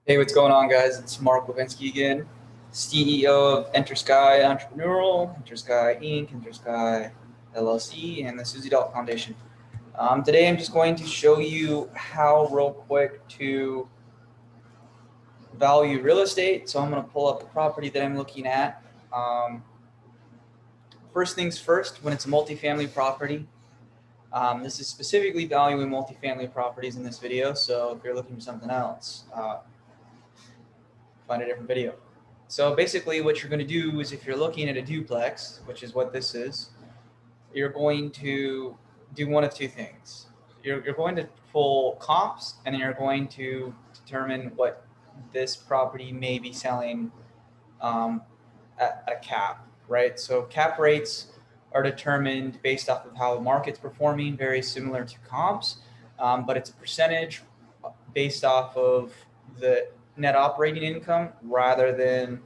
Hey, what's going on, guys? It's Mark Levinsky again, CEO of Enter Sky Entrepreneurial, Enter Sky Inc., Enter Sky LLC, and the Susie Dalt Foundation. Today, I'm just going to show you how, real quick, to value real estate. So I'm going to pull up the property that I'm looking at. First things first, when it's a multifamily property, this is specifically valuing multifamily properties in this video. So if you're looking for something else, find a different video. So basically what you're going to do is, if you're looking at a duplex, which is what this is, you're going to do one of two things. You're going to pull comps, and then you're going to determine what this property may be selling at a cap, right? So cap rates are determined based off of how the market's performing, very similar to comps, but it's a percentage based off of the net operating income rather than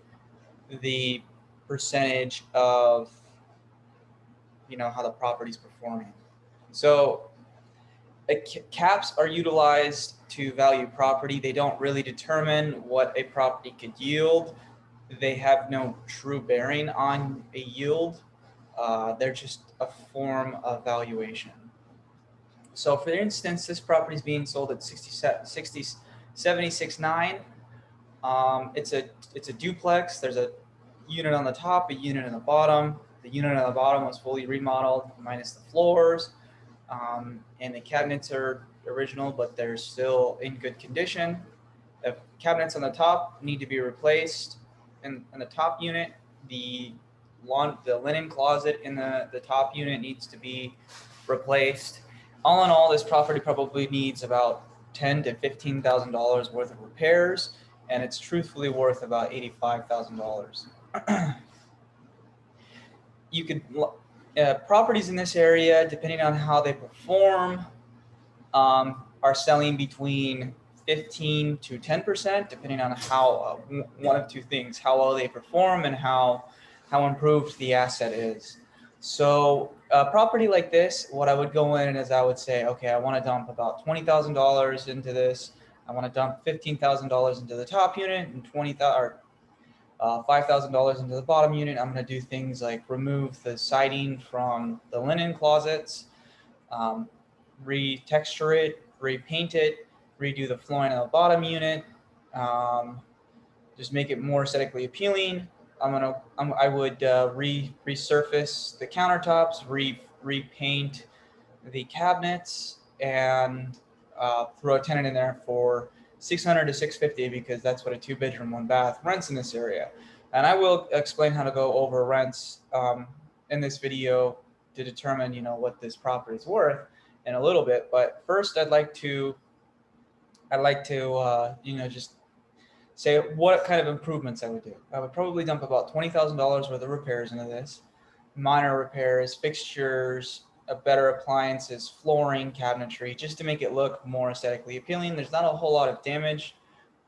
the percentage of how the property's performing. So caps are utilized to value property. They don't really determine what a property could yield. They have no true bearing on a yield. They're just a form of valuation. So for instance, this property is being sold at 76.9. It's a duplex. There's a unit on the top, a unit on the bottom. The unit on the bottom was fully remodeled minus the floors, and the cabinets are original, but they're still in good condition. The cabinets on the top need to be replaced. In the top unit, the linen closet in the top unit needs to be replaced. All in all, this property probably needs about $10,000 to $15,000 worth of repairs, and it's truthfully worth about $85,000. You could properties in this area, depending on how they perform, are selling between 15 to 10%, depending on how one of two things: how well they perform and how improved the asset is. So a property like this, what I would go in is I would say, okay, I want to dump about $20,000 into this. I want to dump $15,000 into the top unit and $5,000 into the bottom unit. I'm going to do things like remove the siding from the linen closets, retexture it, repaint it, redo the flooring on the bottom unit, just make it more aesthetically appealing. I would resurface the countertops, repaint the cabinets, and throw a tenant in there for $600 to $650, because that's what a 2-bedroom, 1-bath rents in this area. And I will explain how to go over rents in this video to determine what this property is worth in a little bit. But first, I'd like to just say what kind of improvements I would do. I would probably dump about $20,000 worth of repairs into this. Minor repairs, fixtures, better appliances, flooring, cabinetry, just to make it look more aesthetically appealing. There's not a whole lot of damage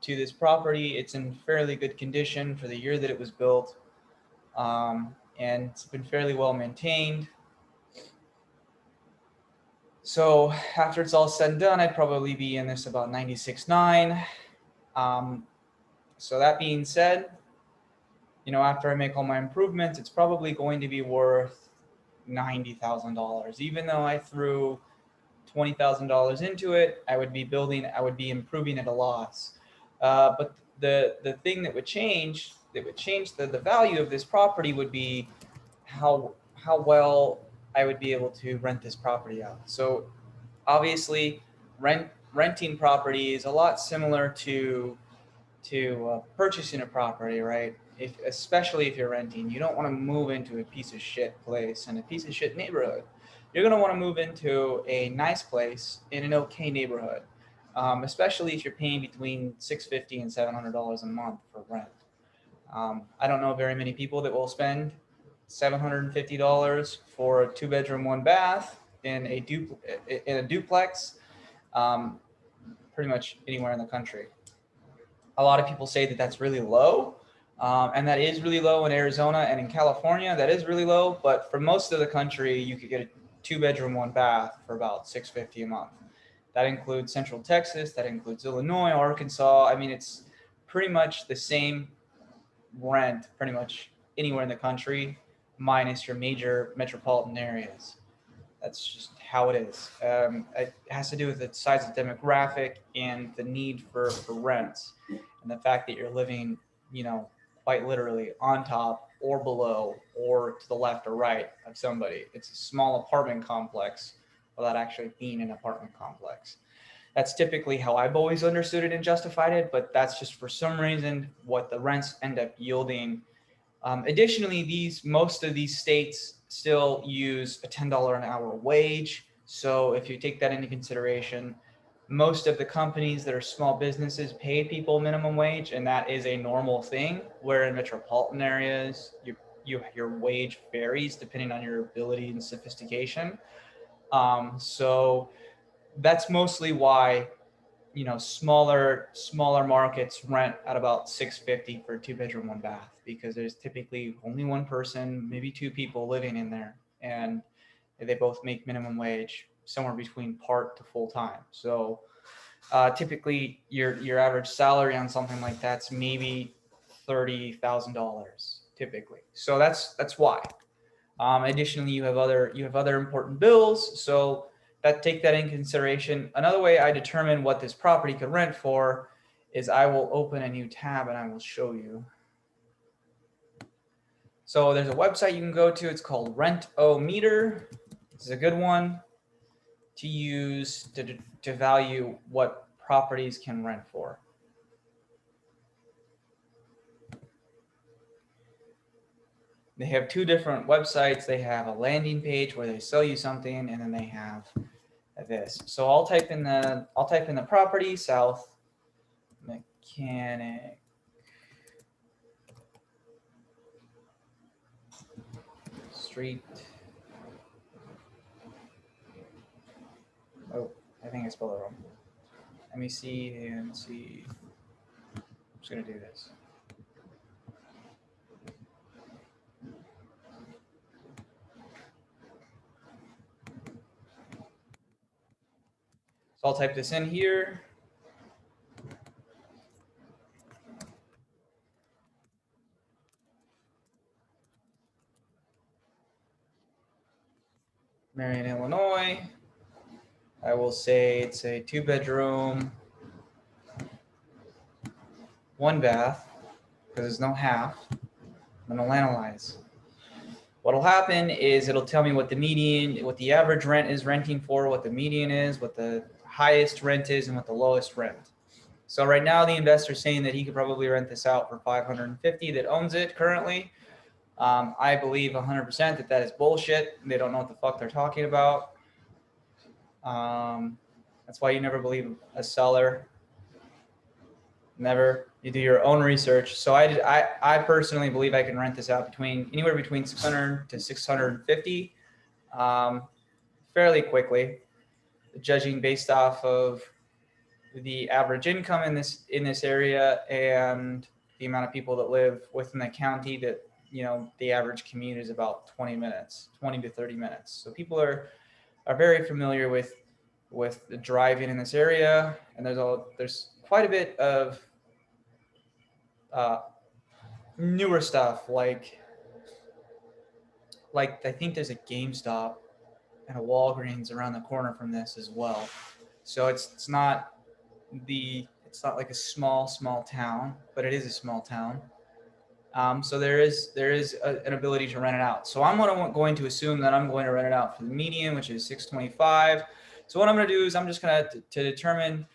to this property. It's in fairly good condition for the year that it was built, and it's been fairly well maintained. So after it's all said and done, I'd probably be in this about 96.9. So that being said, after I make all my improvements, it's probably going to be worth $90,000. Even though I threw $20,000 into it, I would be improving at a loss. But the thing that would change the value of this property would be how well I would be able to rent this property out. So obviously, renting property is a lot similar to purchasing a property, right? Especially if you're renting, you don't want to move into a piece of shit place and a piece of shit neighborhood. You're going to want to move into a nice place in an okay neighborhood, especially if you're paying between $650 and $700 a month for rent. I don't know very many people that will spend $750 for a 2-bedroom, 1-bath in a duplex, pretty much anywhere in the country. A lot of people say that that's really low, and that is really low in Arizona and in California. That is really low, but for most of the country, you could get a 2-bedroom, 1-bath for about $650 a month. That includes Central Texas. That includes Illinois, Arkansas. I mean, it's pretty much the same rent pretty much anywhere in the country, minus your major metropolitan areas. That's just how it is. It has to do with the size of the demographic and the need for rents, and the fact that you're living, quite literally on top or below or to the left or right of somebody. It's a small apartment complex without actually being an apartment complex. That's typically how I've always understood it and justified it, but that's just for some reason what the rents end up yielding. Additionally, most of these states still use a $10 an hour wage. So if you take that into consideration, most of the companies that are small businesses pay people minimum wage, and that is a normal thing. Where in metropolitan areas, your wage varies depending on your ability and sophistication. So that's mostly why smaller markets rent at about $650 for a 2-bedroom 1-bath, because there's typically only one person, maybe two people living in there, and they both make minimum wage, somewhere between part to full time. So typically your average salary on something like that's maybe $30,000 typically. So that's why. Additionally, you have other important bills, so take that in consideration. Another way I determine what this property could rent for is I will open a new tab and I will show you. So there's a website you can go to. It's called Rent-O-Meter. This is a good one to use to value what properties can rent for. They have two different websites. They have a landing page where they sell you something, and then they have this. So I'll type in the property, South Mechanic Street. Oh, I think I spelled it wrong. Let me see and see. I'm just gonna do this. So I'll type this in here. Marion, Illinois. I will say it's a 2-bedroom, 1-bath, because there's no half. And I'll analyze. What'll happen is it'll tell me what the median, what the average rent is renting for, what the median is, what the highest rent is, and what the lowest rent. So right now the investor's saying that he could probably rent this out for $550 that owns it currently. I believe 100% that is bullshit. They don't know what the fuck they're talking about. That's why you never believe a seller. Never. You do your own research. So I personally believe I can rent this out anywhere between $600 to $650 fairly quickly, judging based off of the average income in this area and the amount of people that live within the county. That the average commute is about 20 to 30 minutes. So people are very familiar with the driving in this area, and there's quite a bit of newer stuff like I think there's a GameStop and a Walgreens around the corner from this as well. So it's not like a small town, but it is a small town. So there is an ability to rent it out. So I'm going to assume that I'm going to rent it out for the median, which is $625. So what I'm going to do is I'm just going to determine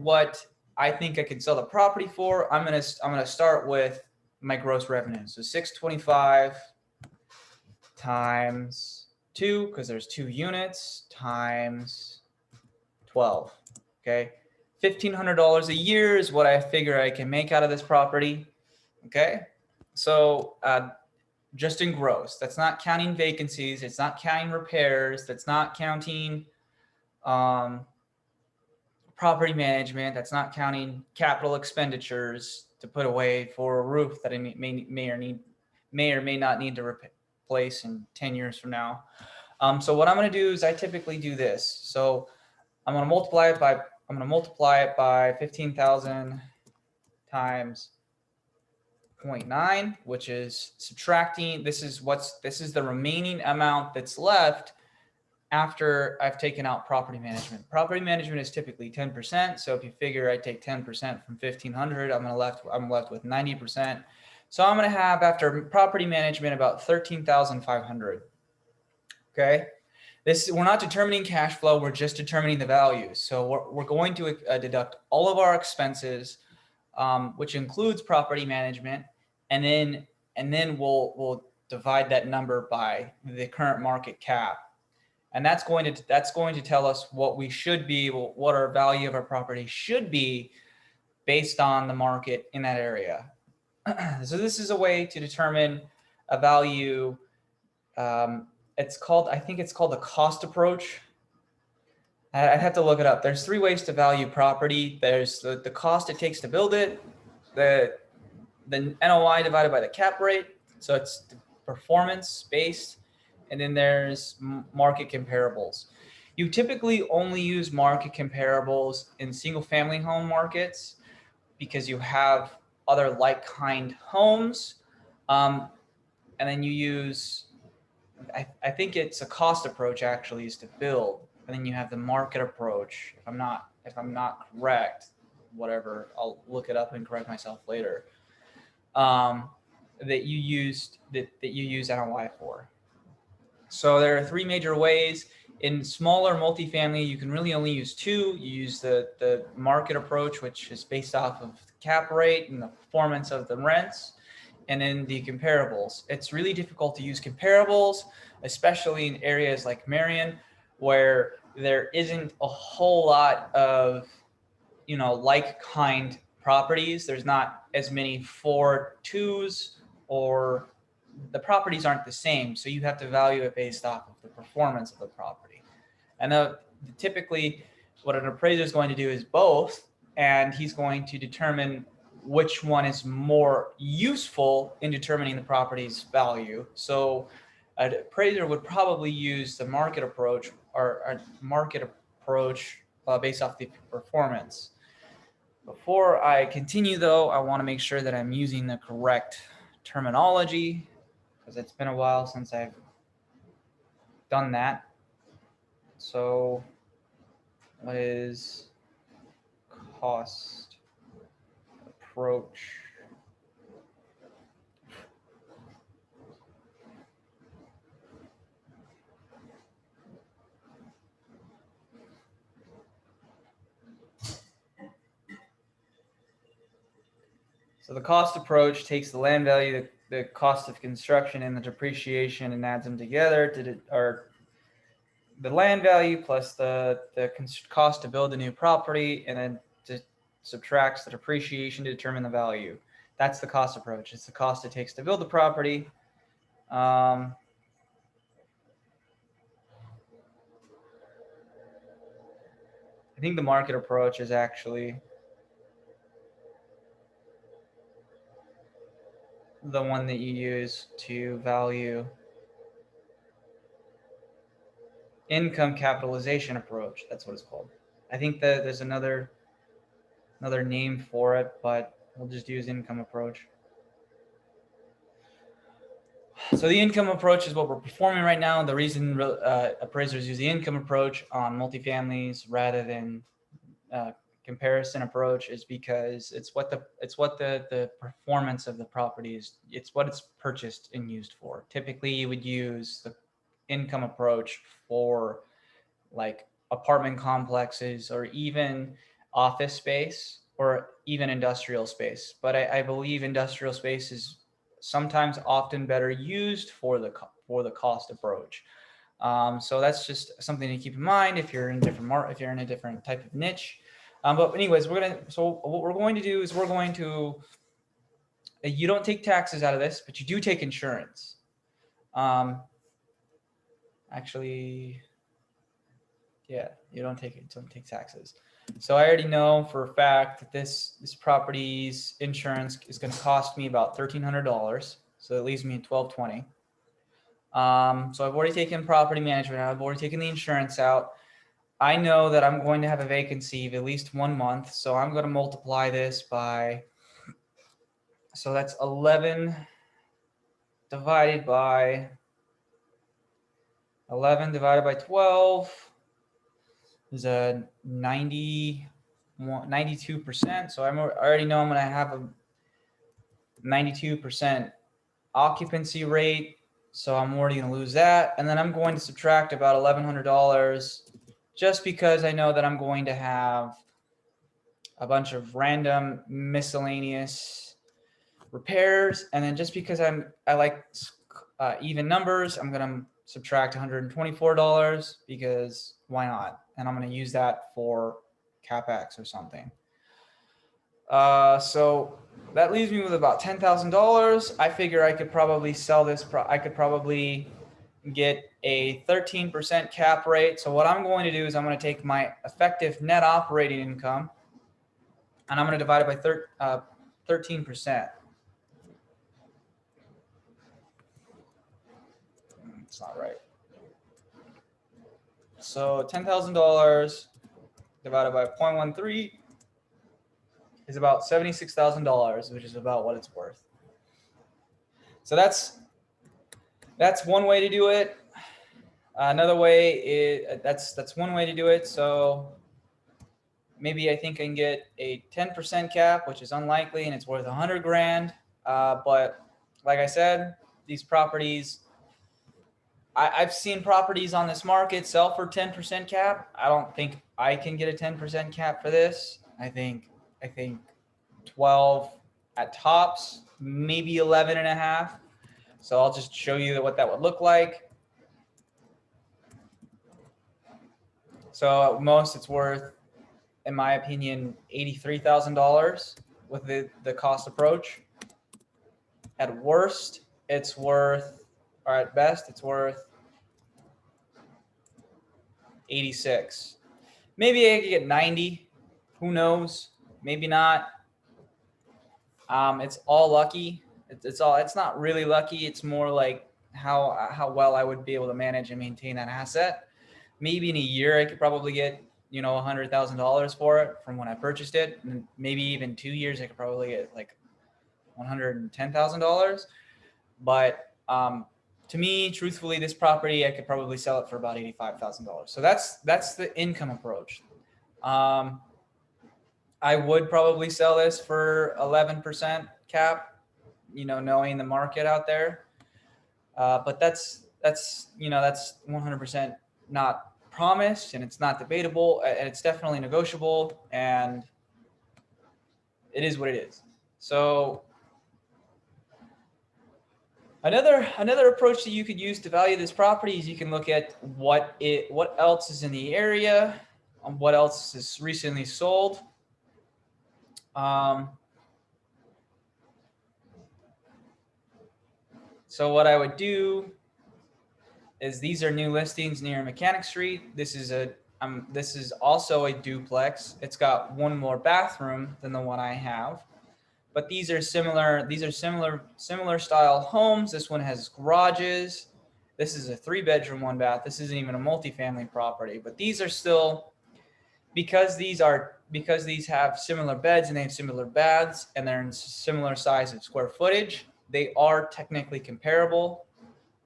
what I think I can sell the property for. I'm going to start with my gross revenue. So 625 times 2, because there's 2 units, times 12. Okay, $1,500 a year is what I figure I can make out of this property. Okay, so just in gross. That's not counting vacancies. It's not counting repairs. That's not counting property management. That's not counting capital expenditures to put away for a roof that I may or may not need to replace in 10 years from now. So what I'm going to do is I typically do this. So I'm going to multiply it by 15,000 times 0.9, which is subtracting, this is the remaining amount that's left after I've taken out property management. Property management is typically 10%. So if you figure I take 10% from 1,500, I'm left with 90%. So I'm going to have, after property management, about 13,500. Okay. We're not determining cash flow. We're just determining the value. So we're going to deduct all of our expenses, which includes property management, and then we'll divide that number by the current market cap. And that's going to tell us what we should be, what our value of our property should be based on the market in that area. So this is a way to determine a value. I think it's called the cost approach. I'd have to look it up. There's 3 ways to value property. There's the cost it takes to build it, the NOI divided by the cap rate. So it's performance based. And then there's market comparables. You typically only use market comparables in single family home markets because you have other like kind homes. And then you use, I think it's a cost approach actually is to build. And then you have the market approach. If I'm not correct, whatever, I'll look it up and correct myself later. That you use NOI for. So there are 3 major ways. In smaller multifamily, you can really only use 2. You use the market approach, which is based off of the cap rate and the performance of the rents, and then the comparables. It's really difficult to use comparables, especially in areas like Marion, where there isn't a whole lot of, like kind properties. There's not as many 4.2s, or the properties aren't the same. So you have to value it based off of the performance of the property. And typically what an appraiser is going to do is both, and he's going to determine which one is more useful in determining the property's value. So an appraiser would probably use the market approach based off the performance. Before I continue though, I want to make sure that I'm using the correct terminology, because it's been a while since I've done that. So what is cost approach? So the cost approach takes the land value, the cost of construction, and the depreciation, and adds them together or the land value plus the cost to build a new property, and then subtracts the depreciation to determine the value. That's the cost approach. It's the cost it takes to build the property. I think the market approach is actually the one that you use to value. Income capitalization approach, that's what it's called. I think that there's another name for it, but we'll just use income approach. So the income approach is what we're performing right now. The reason appraisers use the income approach on multifamilies rather than comparison approach is because it's what the performance of the property is. It's what it's purchased and used for. Typically, you would use the income approach for like apartment complexes or even office space or even industrial space. But I believe industrial space is sometimes often better used for the cost approach. So that's just something to keep in mind if you're in a different type of niche. But anyways, what we're going to do is you don't take taxes out of this, but you do take insurance. Actually, yeah, you don't take taxes. So I already know for a fact that this property's insurance is going to cost me about $1,300. So it leaves me at $1,220. So I've already taken property management out. I've already taken the insurance out. I know that I'm going to have a vacancy of at least 1 month. So I'm going to multiply this by So that's 11 divided by 12 is a 92%. So I already know I'm going to have a 92% occupancy rate. So I'm already going to lose that. And then I'm going to subtract about $1,100 just because I know that I'm going to have a bunch of random miscellaneous repairs. And then just because I like even numbers, I'm going to subtract $124 because why not? And I'm going to use that for CapEx or something. So that leaves me with about $10,000. I figure I could probably sell this. I could probably get a 13% cap rate. So what I'm going to do is I'm going to take my effective net operating income and I'm going to divide it by 13%. It's not right. So $10,000 divided by 0.13 is about $76,000, which is about what it's worth. So that's one way to do it. Another way is that's one way to do it. So maybe I think I can get a 10% cap, which is unlikely, and it's worth 100 grand. But like I said, these properties, I've seen properties on this market sell for 10% cap. I don't think I can get a 10% cap for this. I think 12 at tops, maybe 11 and a half. So I'll just show you what that would look like. So at most it's worth, in my opinion, $83,000 with the cost approach. At worst, it's worth, or at best, it's worth 86. Maybe I could get 90. Who knows? Maybe not. It's all lucky. It's not really lucky. It's more like how well I would be able to manage and maintain that asset. Maybe in a year I could probably get $100,000 for it from when I purchased it, and maybe even 2 years I could probably get like $110,000. But to me, truthfully, this property I could probably sell it for about $85,000. So that's the income approach. I would probably sell this for 11% cap, knowing the market out there. But that's 100% not promised, and it's not debatable, and it's definitely negotiable, and it is what it is. So another approach that you could use to value this property is you can look at what else is in the area, what else is recently sold. So what I would do is, these are new listings near Mechanic Street. This is also a duplex. It's got one more bathroom than the one I have, but these are similar style homes. This one has garages. This is a 3-bedroom, 1 bath. This isn't even a multifamily property, but these are still, because these have similar beds and they have similar baths and they're in similar size of square footage, they are technically comparable.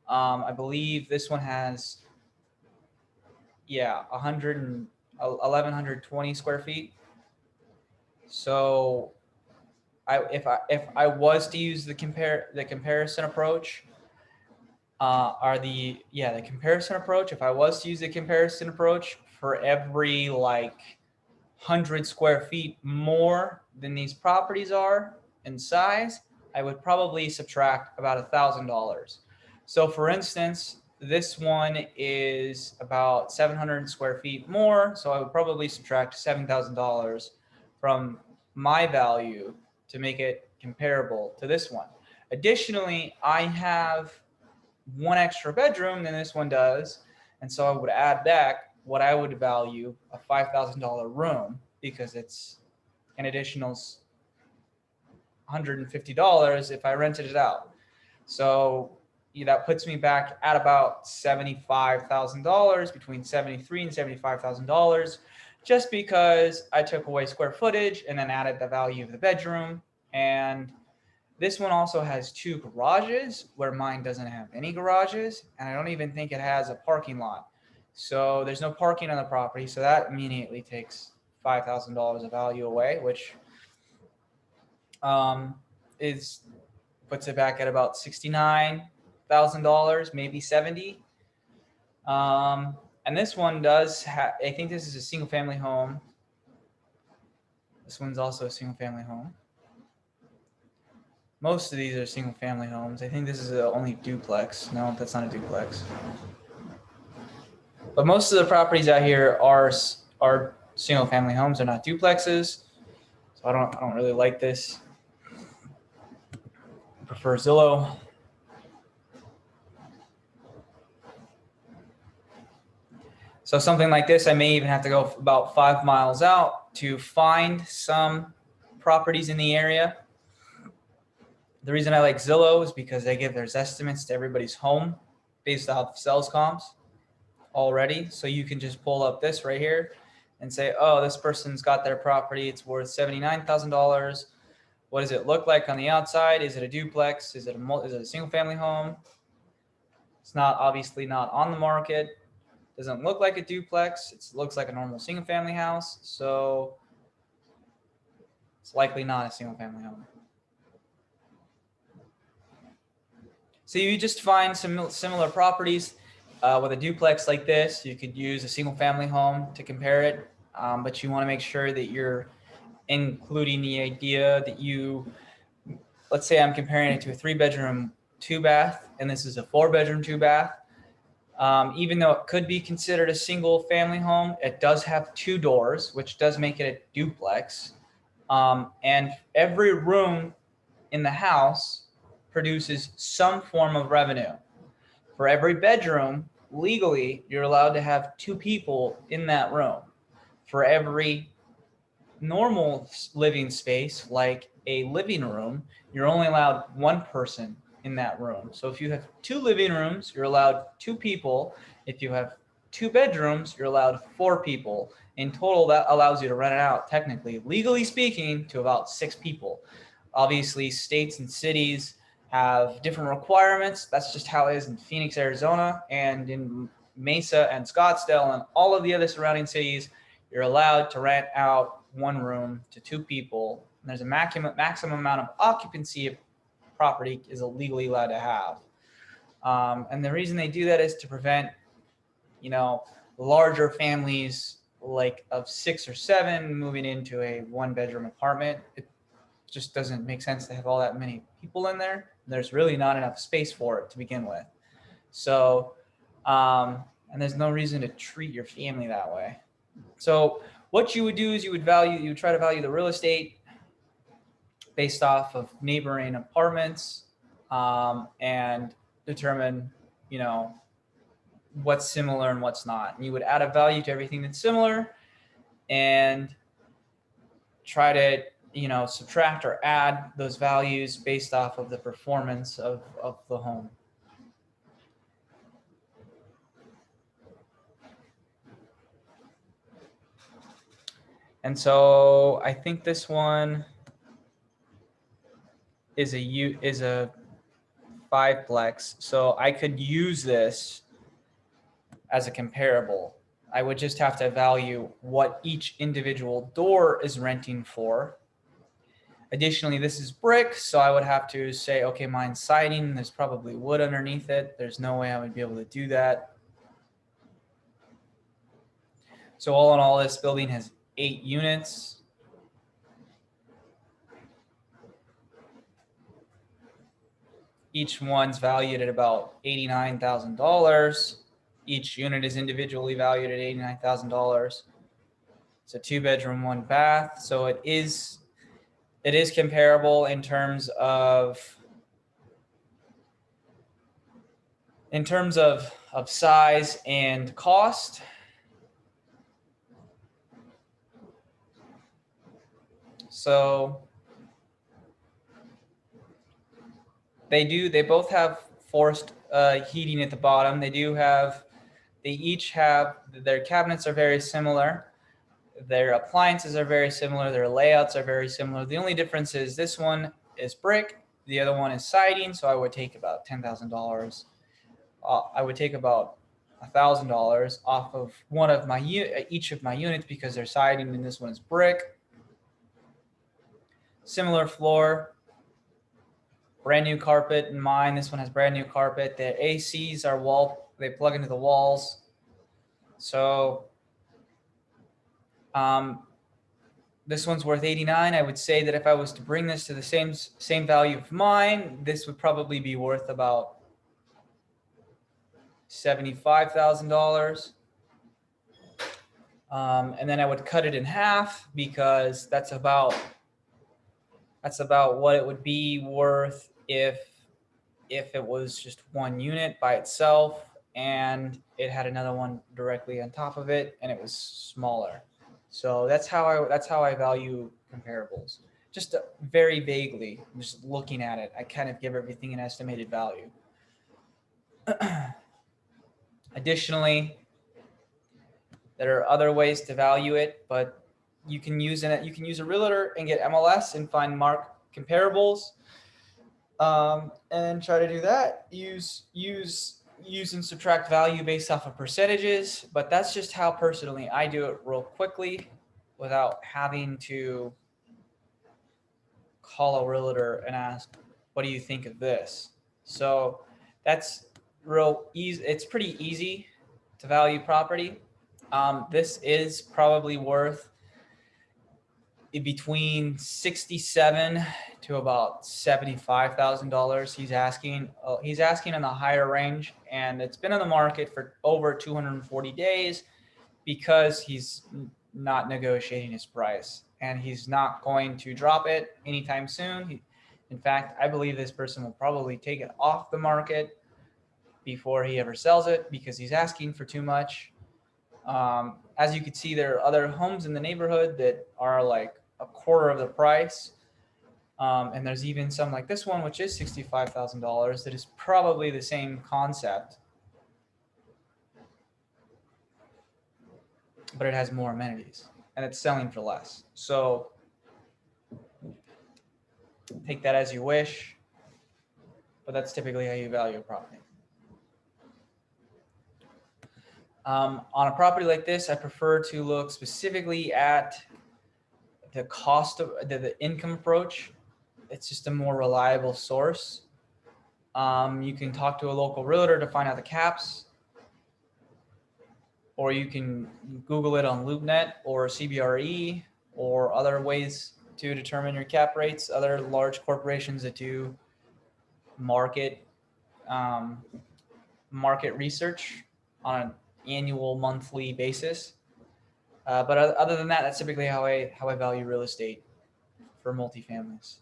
I believe this one has 1,120 square feet. So if I was to use the comparison approach, the comparison approach, if I was to use the comparison approach, for every 100 square feet more than these properties are in size, I would probably subtract about $1,000. So for instance, this one is about 700 square feet more, so I would probably subtract $7,000 from my value to make it comparable to this one. Additionally, I have one extra bedroom than this one does, and so I would add back what I would value a $5,000 room, because it's an additional $150 if I rented it out. So that puts me back at about $75,000, between $73,000 and $75,000, just because I took away square footage and then added the value of the bedroom. And This one also has 2 garages where mine doesn't have any garages, and I don't even think it has a parking lot. So there's no parking on the property, so that immediately takes $5,000 of value away, which is puts it back at about $69,000, maybe 70. And this one does have, I think this is a single family home. This one's also a single family home. Most of these are single family homes. I think this is the only duplex. No, that's not a duplex. But most of the properties out here are single family homes. They're not duplexes. So I don't really like this. I prefer Zillow. So something like this, I may even have to go about 5 miles out to find some properties in the area. The reason I like Zillow is because they give their estimates to everybody's home based off sales comps already. So you can just pull up this right here and say, oh, this person's got their property. It's worth $79,000. What does it look like on the outside? Is it a duplex? Is it a single family home? It's not, obviously not on the market. Doesn't look like a duplex. It looks like a normal single family house. So it's likely not a single family home. So you just find some similar properties with a duplex like this. You could use a single family home to compare it, but you want to make sure that you're including the idea that let's say I'm comparing it to a 3-bedroom, 2-bath, and this is a 4-bedroom, 2-bath. Even though it could be considered a single family home, it does have 2 doors, which does make it a duplex. And every room in the house produces some form of revenue. For every bedroom, legally, you're allowed to have 2 people in that room. For every normal living space, like a living room, you're only allowed 1 person in that room. So if you have 2 living rooms, you're allowed 2 people. If you have 2 bedrooms, you're allowed 4 people. In total, that allows you to rent it out, technically, legally speaking, to about 6 people. Obviously, states and cities have different requirements. That's just how it is in Phoenix, Arizona, and in Mesa and Scottsdale and all of the other surrounding cities. You're allowed to rent out 1 room to 2 people. And there's a maximum amount of occupancy of property is legally allowed to have. And the reason they do that is to prevent, larger families like of 6 or 7 moving into a 1-bedroom apartment. It just doesn't make sense to have all that many people in there. There's really not enough space for it to begin with. So, and there's no reason to treat your family that way. So what you would do is you would try to value the real estate based off of neighboring apartments, and determine, what's similar and what's not. And you would add a value to everything that's similar and try to, subtract or add those values based off of the performance of the home. And so I think this one is a 5-plex. So I could use this as a comparable. I would just have to value what each individual door is renting for. Additionally, this is brick, so I would have to say, okay, mine's siding. There's probably wood underneath it. There's no way I would be able to do that. So all in all, this building has 8 units. Each one's valued at about $89,000. Each unit is individually valued at $89,000. It's a 2-bedroom, 1-bath. So it is comparable in terms of size and cost. So they both have forced heating at the bottom. They each have, their cabinets are very similar. Their appliances are very similar. Their layouts are very similar. The only difference is this one is brick The other one is siding, so I would take about $10,000. I would take about $1,000 off of one of my each of my units because they're siding, and this one is brick. Similar floor, brand new carpet in mine. This one has brand new carpet. The ACs are they plug into the walls. So this one's worth 89. I would say that if I was to bring this to the same value of mine, this would probably be worth about $75,000. And then I would cut it in half because that's about what it would be worth if it was just one unit by itself and it had another one directly on top of it and it was smaller. So that's how I value comparables. Just very vaguely, just looking at it, I kind of give everything an estimated value. Additionally, there are other ways to value it, but you can use a realtor and get MLS and find mark comparables, and try to do that. Use and subtract value based off of percentages, but that's just how personally I do it real quickly without having to call a realtor and ask, what do you think of this? So that's real easy. It's pretty easy to value property. This is probably worth between $67,000 to about $75,000. He's asking in the higher range, and it's been on the market for over 240 days because he's not negotiating his price, and he's not going to drop it anytime soon. In fact, I believe this person will probably take it off the market before he ever sells it because he's asking for too much. As you can see, there are other homes in the neighborhood that are like a quarter of the price. And there's even some like this one, which is $65,000, that is probably the same concept, but it has more amenities and it's selling for less. So take that as you wish, but that's typically how you value a property. On a property like this, I prefer to look specifically at the cost of the income approach. It's just a more reliable source. You can talk to a local realtor to find out the caps, or you can Google it on LoopNet or CBRE or other ways to determine your cap rates. Other large corporations that do market research on an annual, monthly basis. But other than that, that's typically how I value real estate for multifamilies.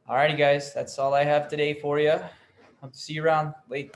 Alrighty, guys, that's all I have today for you. Hope to see you around. Late.